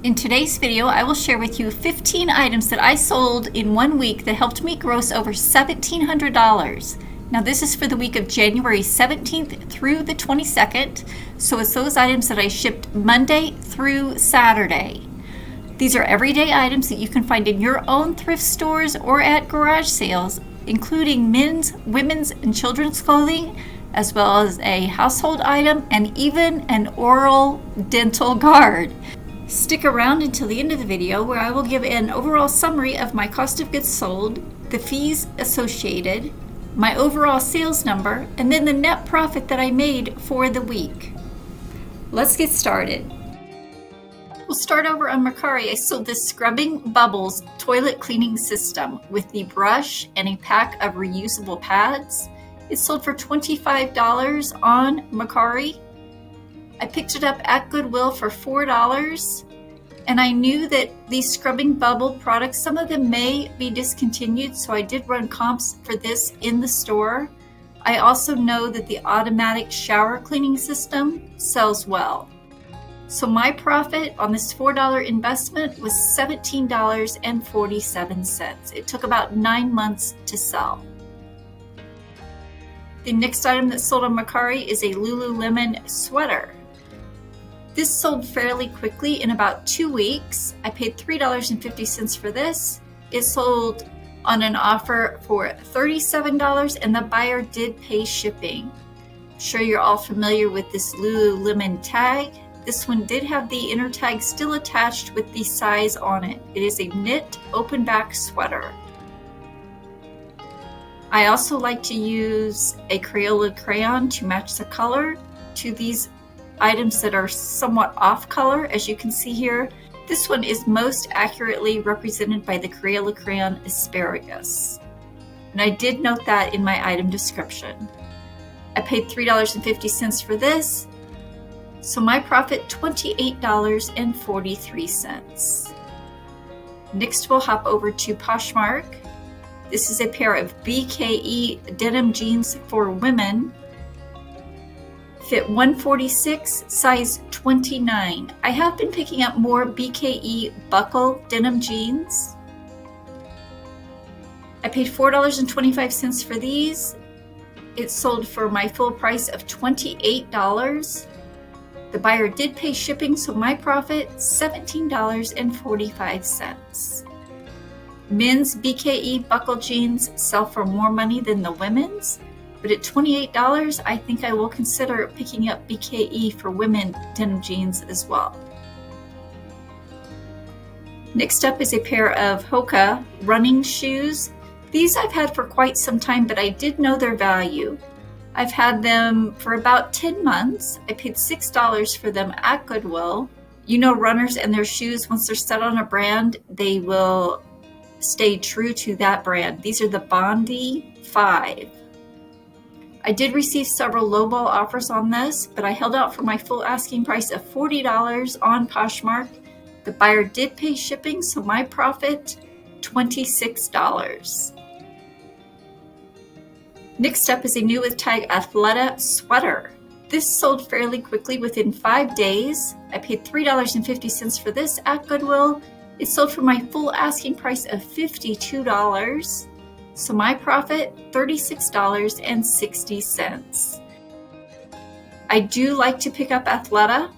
In today's video, I will share with you 15 items that I sold in 1 week that helped me gross over $1,700. Now this is for the week of January 17th through the 22nd, so it's those items that I shipped Monday through Saturday. These are everyday items that you can find in your own thrift stores or at garage sales, including men's, women's, and children's clothing, as well as a household item and even an oral dental guard. Stick around until the end of the video where I will give an overall summary of my cost of goods sold, the fees associated, my overall sales number, and then the net profit that I made for the week. Let's get started. We'll start over on Mercari. I sold this Scrubbing Bubbles toilet cleaning system with the brush and a pack of reusable pads. It sold for $25 on Mercari. I picked it up at Goodwill for $4, and I knew that these Scrubbing Bubble products, some of them may be discontinued, so I did run comps for this in the store. I also know that the automatic shower cleaning system sells well. So my profit on this $4 investment was $17.47. It took about 9 months to sell. The next item that sold on Mercari is a Lululemon sweater. This sold fairly quickly in about 2 weeks. I paid $3.50 for this. It sold on an offer for $37 and the buyer did pay shipping. I'm sure you're all familiar with this Lululemon tag. This one did have the inner tag still attached with the size on it. It is a knit open back sweater. I also like to use a Crayola crayon to match the color to these items that are somewhat off color. As you can see here, this one is most accurately represented by the Crayola crayon asparagus. And I did note that in my item description. I paid $3.50 for this, so my profit $28.43. Next we'll hop over to Poshmark. This is a pair of BKE denim jeans for women. Fit 146, size 29. I have been picking up more BKE buckle denim jeans. I paid $4.25 for these. It sold for my full price of $28. The buyer did pay shipping, so my profit, $17.45. Men's BKE buckle jeans sell for more money than the women's, but at $28, I think I will consider picking up BKE for women denim jeans as well. Next up is a pair of Hoka running shoes. These I've had for quite some time, but I did know their value. I've had them for about 10 months. I paid $6 for them at Goodwill. You know, runners and their shoes, once they're set on a brand, they will stay true to that brand. These are the Bondi 5. I did receive several lowball offers on this, but I held out for my full asking price of $40 on Poshmark. The buyer did pay shipping, so my profit, $26. Next up is a new with tag Athleta sweater. This sold fairly quickly within 5 days. I paid $3.50 for this at Goodwill. It sold for my full asking price of $52. So my profit, $36.60. I do like to pick up Athleta,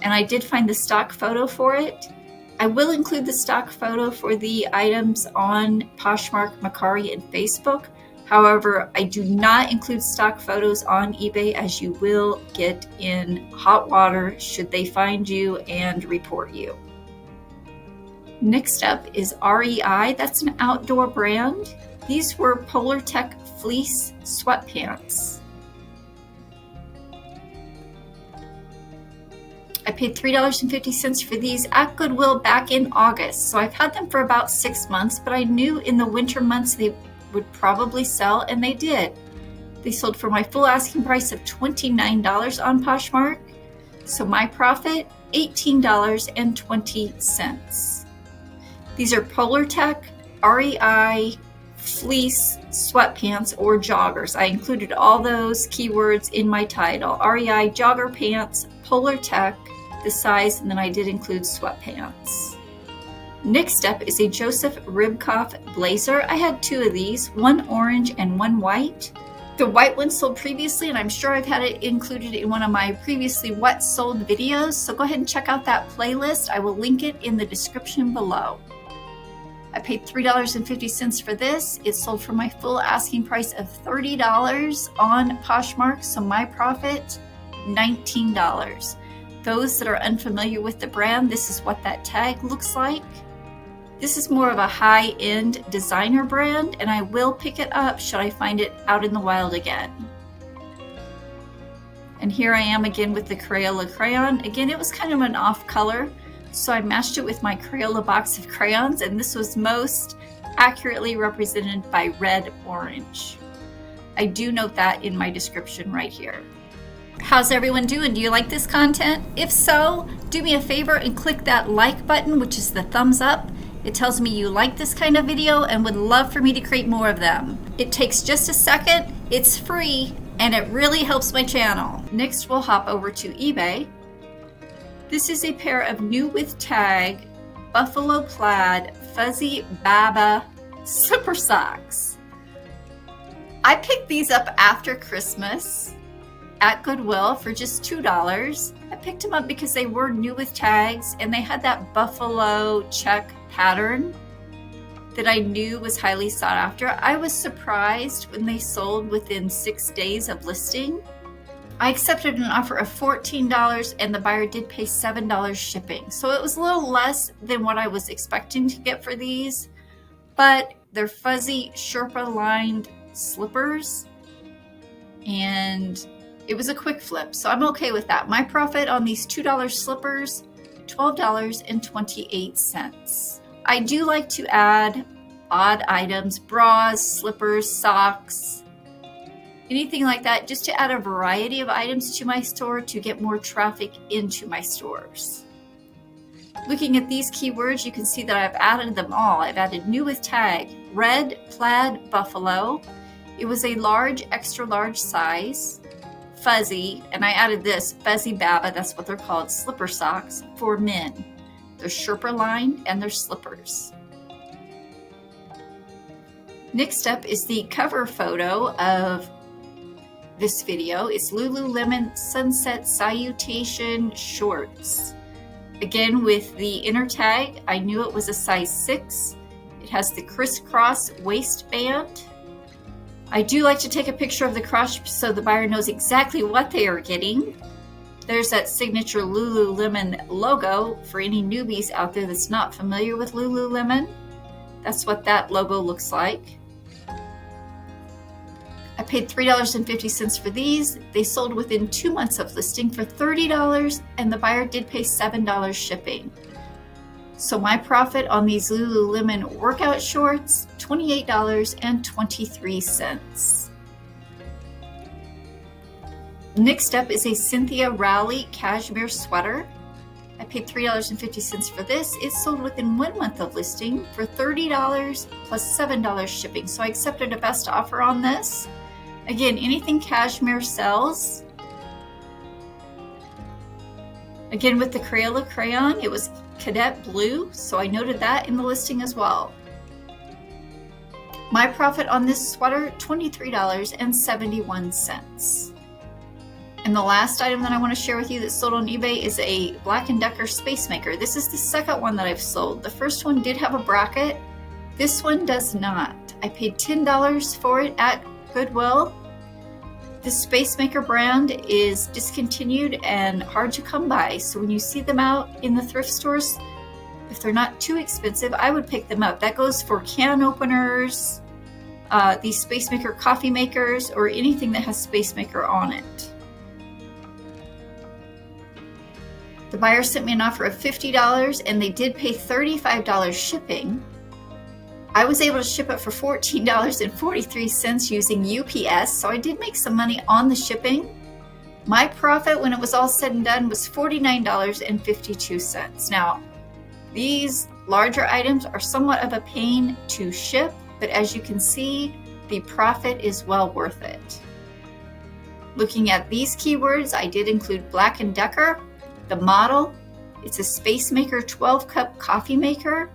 and I did find the stock photo for it. I will include the stock photo for the items on Poshmark, Mercari, and Facebook. However, I do not include stock photos on eBay, as you will get in hot water should they find you and report you. Next up is REI. That's an outdoor brand. These were Polar Tech fleece sweatpants. I paid $3.50 for these at Goodwill back in August. So I've had them for about 6 months, but I knew in the winter months they would probably sell, and they did. They sold for my full asking price of $29 on Poshmark. So my profit, $18.20. These are Polar Tech REI fleece sweatpants or joggers. I included all those keywords in my title. REI jogger pants, Polar Tech. the size, and then I did include sweatpants. Next up is a Joseph Ribkoff blazer. I had two of these, one orange and one white. The white one sold previously, and I'm sure I've had it included in one of my previously what sold videos, so go ahead and check out that playlist. I will link it in the description below. I paid $3.50 for this. It sold for my full asking price of $30 on Poshmark, so my profit, $19. Those that are unfamiliar with the brand, this is what that tag looks like. This is more of a high-end designer brand, and I will pick it up should I find it out in the wild again. And here I am again with the Crayola crayon. Again, it was kind of an off color, so I matched it with my Crayola box of crayons, and this was most accurately represented by red orange. I do note that in my description right here. How's everyone doing? Do you like this content? If so, do me a favor and click that like button, which is the thumbs up. It tells me you like this kind of video and would love for me to create more of them. It takes just a second, it's free, and it really helps my channel. Next, we'll hop over to eBay. This is a pair of new with tag, buffalo plaid, fuzzy baba slipper socks. I picked these up after Christmas at Goodwill for just $2. I picked them up because they were new with tags and they had that buffalo check pattern that I knew was highly sought after. I was surprised when they sold within 6 days of listing. I accepted an offer of $14 and the buyer did pay $7 shipping. So it was a little less than what I was expecting to get for these, but they're fuzzy Sherpa lined slippers and it was a quick flip. So I'm okay with that. My profit on these $2 slippers, $12.28. I do like to add odd items, bras, slippers, socks, anything like that, just to add a variety of items to my store to get more traffic into my stores. Looking at these keywords, you can see that I've added them all. I've added new with tag, red plaid buffalo. It was a large, extra large size, fuzzy, and I added this fuzzy baba, that's what they're called, slipper socks for men. They're Sherpa lined and they're slippers. Next up is the cover photo of this video. It's Lululemon Sunset Salutation shorts. Again, with the inner tag, I knew it was a size 6. It has the crisscross waistband. I do like to take a picture of the crotch so the buyer knows exactly what they are getting. There's that signature Lululemon logo for any newbies out there that's not familiar with Lululemon. That's what that logo looks like. I paid $3.50 for these. They sold within 2 months of listing for $30 and the buyer did pay $7 shipping. So my profit on these Lululemon workout shorts, $28.23. Next up is a Cynthia Rowley cashmere sweater. I paid $3.50 for this. It sold within 1 month of listing for $30 plus $7 shipping. So I accepted a best offer on this. Again, anything cashmere sells. Again, with the Crayola crayon, it was cadet blue, so I noted that in the listing as well. My profit on this sweater, $23.71. And the last item that I want to share with you that sold on eBay is a Black & Decker Space Maker. This is the second one that I've sold. The first one did have a bracket. This one does not. I paid $10 for it at Goodwill. The Space Maker brand is discontinued and hard to come by. So when you see them out in the thrift stores, if they're not too expensive, I would pick them up. That goes for can openers, these Space Maker coffee makers, or anything that has Space Maker on it. The buyer sent me an offer of $50 and they did pay $35 shipping. I was able to ship it for $14.43 using UPS, so I did make some money on the shipping. My profit when it was all said and done was $49.52. Now, these larger items are somewhat of a pain to ship, but as you can see, the profit is well worth it. Looking at these keywords, I did include Black & Decker. The model, it's a Space Maker 12-cup coffee maker.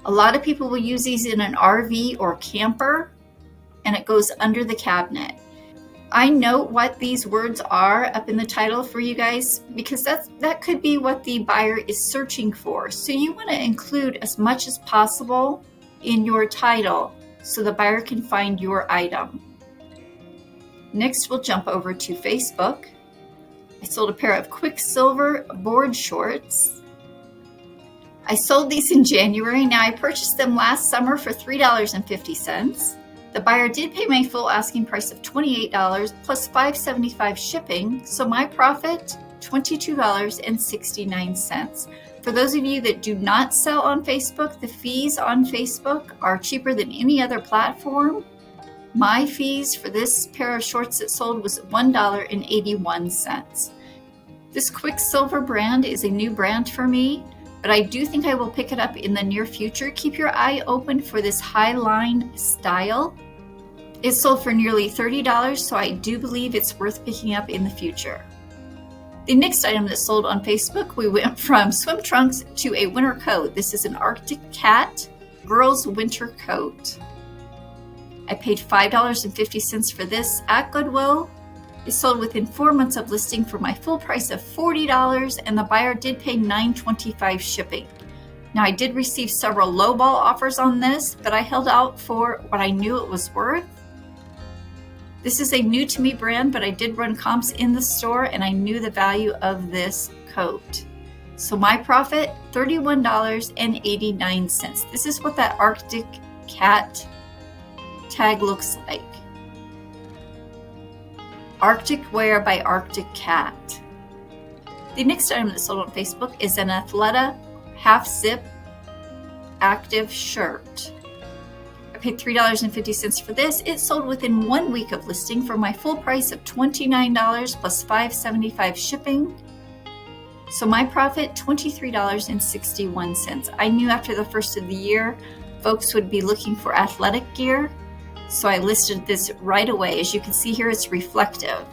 A lot of people will use these in an RV or camper, and it goes under the cabinet. I note what these words are up in the title for you guys because that could be what the buyer is searching for. So you want to include as much as possible in your title so the buyer can find your item. Next, we'll jump over to Facebook. I sold a pair of Quicksilver board shorts. I sold these in January. Now I purchased them last summer for $3.50. The buyer did pay my full asking price of $28 plus $5.75 shipping, so my profit, $22.69. For those of you that do not sell on Facebook, the fees on Facebook are cheaper than any other platform. My fees for this pair of shorts that sold was $1.81. This Quicksilver brand is a new brand for me, but I do think I will pick it up in the near future. Keep your eye open for this high line style. It sold for nearly $30, so I do believe it's worth picking up in the future. The next item that sold on Facebook, we went from swim trunks to a winter coat. This is an Arctic Cat girls winter coat. I paid $5.50 for this at Goodwill. It sold within 4 months of listing for my full price of $40, and the buyer did pay $9.25 shipping. Now I did receive several lowball offers on this, but I held out for what I knew it was worth. This is a new to me brand, but I did run comps in the store and I knew the value of this coat. So my profit, $31.89. This is what that Arctic Cat tag looks like. Arctic Wear by Arctic Cat. The next item that sold on Facebook is an Athleta half zip active shirt. I paid $3.50 for this. It sold within 1 week of listing for my full price of $29 plus $5.75 shipping. So my profit, $23.61. I knew after the first of the year, folks would be looking for athletic gear. So I listed this right away. As you can see here, it's reflective.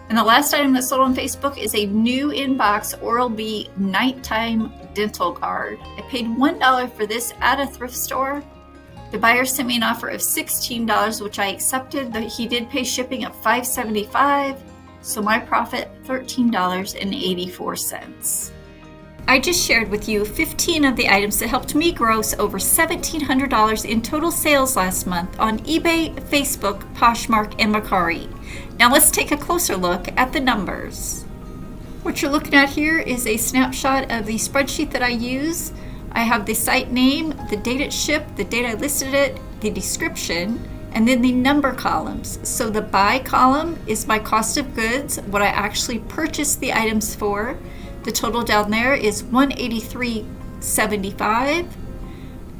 And the last item that sold on Facebook is a new in-box Oral-B nighttime dental guard. I paid $1 for this at a thrift store. The buyer sent me an offer of $16, which I accepted. He did pay shipping of $5.75, so my profit, $13.84. I just shared with you 15 of the items that helped me gross over $1,700 in total sales last month on eBay, Facebook, Poshmark, and Mercari. Now let's take a closer look at the numbers. What you're looking at here is a snapshot of the spreadsheet that I use. I have the site name, the date it shipped, the date I listed it, the description, and then the number columns. So the buy column is my cost of goods, what I actually purchased the items for. The total down there is $183.75.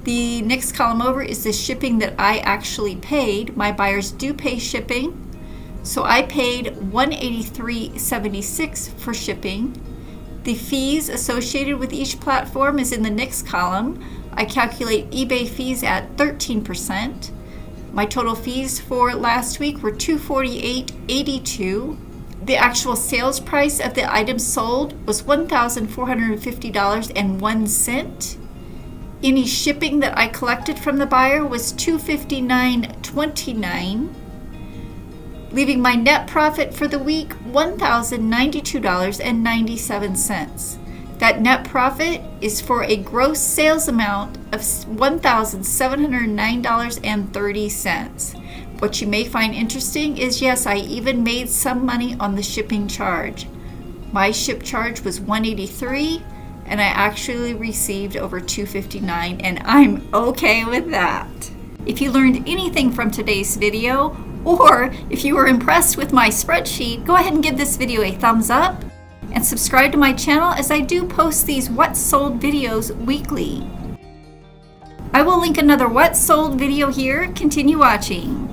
The next column over is the shipping that I actually paid. My buyers do pay shipping. So I paid $183.76 for shipping. The fees associated with each platform is in the next column. I calculate eBay fees at 13%. My total fees for last week were $248.82. The actual sales price of the items sold was $1,450.01. Any shipping that I collected from the buyer was $259.29, leaving my net profit for the week $1,092.97. That net profit is for a gross sales amount of $1,709.30. What you may find interesting is, yes, I even made some money on the shipping charge. My ship charge was $183, and I actually received over $259, and I'm okay with that. If you learned anything from today's video, or if you were impressed with my spreadsheet, go ahead and give this video a thumbs up and subscribe to my channel, as I do post these What Sold videos weekly. I will link another What Sold video here. Continue watching.